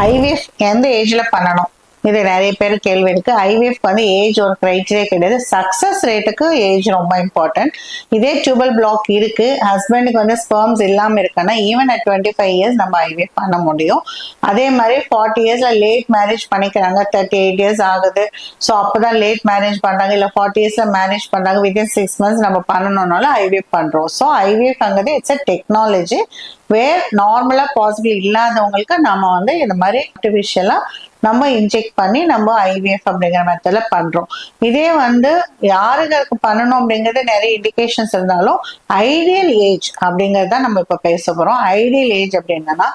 IVF எந்த ஏஜ்ல பண்ணணும், இது நிறைய பேர் கேள்வி இருக்கு. ஐவிஎஃப் வந்து ஏஜ் ஒரு கிரைட்டீரியா கிடையாது. சக்சஸ் ரேட்டுக்கு ஏஜ் ரொம்ப இம்பார்ட்டன்ட். இதே டியூபல் பிளாக் இருக்கு, ஹஸ்பண்டுக்கு வந்து ஸ்பெர்ம்ஸ் இல்லாம இருக்குன்னா ஈவன் அட் 25 இயர்ஸ் நம்ம ஐவிஎஃப் பண்ண முடியும். அதே மாதிரி 40 இயர்ஸ்ல லேட் மேரேஜ் பண்ணிக்கிறாங்க, 38 இயர்ஸ் ஆகுது, ஸோ அப்பதான் லேட் மேரேஜ் பண்றாங்க, இல்ல 40 இயர்ஸ்ல மேரேஜ் பண்றாங்க, வித்தின் 6 months நம்ம பண்ணணும்னாலும் ஐவிஎஃப் பண்றோம். ஸோ ஐவிஎஃப் அங்கிறது இட்ஸ் அ டெக்னாலஜி வேர் நார்மலா பாசிபிள் இல்லாதவங்களுக்கு நம்ம வந்து இந்த மாதிரி ஆர்டிபிஷியலா நம்ம இன்ஜெக்ட் பண்ணி நம்ம ஐவிஎஃப் அப்படிங்கிற மெத்தட்ல பண்றோம். இதே வந்து யாருக்கு பண்ணணும் அப்படிங்கிறது நிறைய இண்டிகேஷன்ஸ் இருந்தாலும் ஐடியல் ஏஜ் அப்படிங்கறத நம்ம இப்ப பேச போறோம். ஐடியல் ஏஜ் அப்படின்னா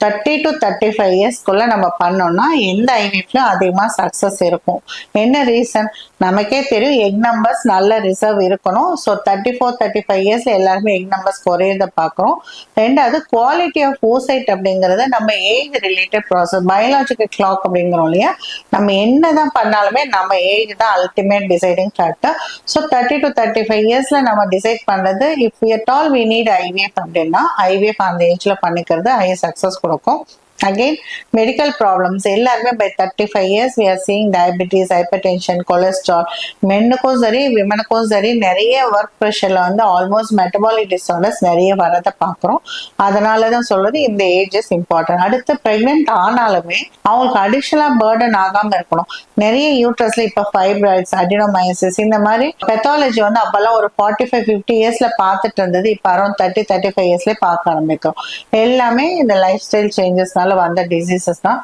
30 to 35 இயர்ஸ்க்குள்ள நம்ம பண்ணோம்னா எந்த ஐவிஎஃப்ல அதிகமா சக்சஸ் இருக்கும். என்ன ரீசன் நமக்கே தெரியும், எக் நம்பர்ஸ் நல்ல ரிசர்வ் இருக்கணும். ஸோ 34-35 இயர்ஸ்ல எல்லாருமே எக் நம்பர்ஸ் குறையத பாக்குறோம். ரெண்டாவது குவாலிட்டி ஆஃப் ஓசைட் அப்படிங்கறது நம்ம age related process, biological clock அப்படிங்கிறோம் இல்லையா, நம்ம என்னதான் பண்ணாலுமே நம்ம ஏஜ் தான் ultimate deciding factor. So 30 to 35 இயர்ஸ்ல நம்ம டிசைட் பண்றது if at all we need IVF அப்படின்னா ஐவிஎஃப் அந்த ஏஜ்ல பண்ணிக்கிறது ஹை சக்சஸ் கொடுக்கும். Again, medical problems எல்லாருமே by 35 years we are seeing diabetes, hypertension, cholesterol. மென்னுக்கும் சரி விமனுக்கும் சரி நிறைய ஒர்க் ப்ரெஷர்ல வந்து ஆல்மோஸ்ட் மெட்டபாலிக் டிசார்டர்ஸ் நிறைய வரதை பார்க்குறோம். அதனாலதான் சொல்றது இந்த ஏஜ் இஸ் இம்பார்ட்டன்ட். அடுத்து பிரெக்னென்ட் ஆனாலுமே அவங்களுக்கு அடிஷனலா பேர்டன் ஆகாம இருக்கணும். நிறைய யூட்ரஸ்ல இப்ப ஃபைப்ராய்ட்ஸ், அடினோமயோசிஸ் இந்த மாதிரி பெத்தாலஜி வந்து அப்பெல்லாம் ஒரு 45-50 இயர்ஸ்ல பார்த்துட்டு இருந்தது, இப்ப அரௌண்ட் 30-35 இயர்ஸ்ல பார்க்க ஆரம்பிக்கும். எல்லாமே இந்த லைஃப் ஸ்டைல் சேஞ்சஸ்னால வந்த டிசீசஸ் தான்.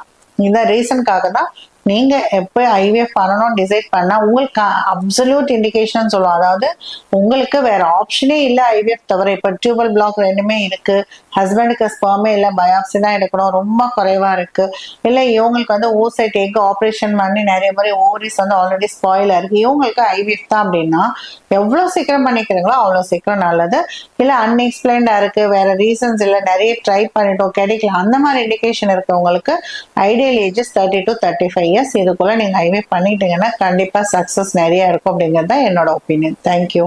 இந்த ரீசனுக்காக தான் நீங்க எப்ப ஐவிஎஃப் பண்ணணும் டிசைட் பண்ணா உங்களுக்கு அப்சல்யூட் இண்டிகேஷன் சொல்லுவோம். அதாவது உங்களுக்கு வேற ஆப்ஷனே இல்ல ஐவிஎஃப் தவிர. இப்ப டியூபல் பிளாக் ரெண்டுமே இருக்கு, ஹஸ்பண்டுக்கு ஸ்பெர்மே இல்ல, பயாப்சி தான் எடுக்கணும், ரொம்ப குறைவா இருக்கு, இல்ல இவங்களுக்கு வந்து ஓசைட் எக் ஆப்ரேஷன் பண்ணி நிறைய முறை ஓவரிஸ் வந்து ஆல்ரெடி ஸ்பாயில் இருக்கு, இவங்களுக்கு ஐவிஎஃப் தான் அப்படின்னா எவ்வளவு சீக்கிரம் பண்ணிக்கிறீங்களோ அவ்வளவு சீக்கிரம் நல்லது. இல்ல அன்எக்ஸ்பிளைன்டா இருக்கு, வேற ரீசன்ஸ் இல்ல, நிறைய ட்ரை பண்ணிட்டோம் கிடைக்கல, அந்த மாதிரி இண்டிகேஷன் இருக்கவங்களுக்கு ஐடியல் ஏஜஸ் 30 to 35 இயர்ஸ். இதுக்குள்ள நீங்க ஐவிஎஃப் பண்ணிட்டீங்கன்னா கண்டிப்பா சக்சஸ் நிறைய இருக்கும் அப்படிங்கிறது தான் என்னோட ஒப்பீனியன். தேங்க்யூ.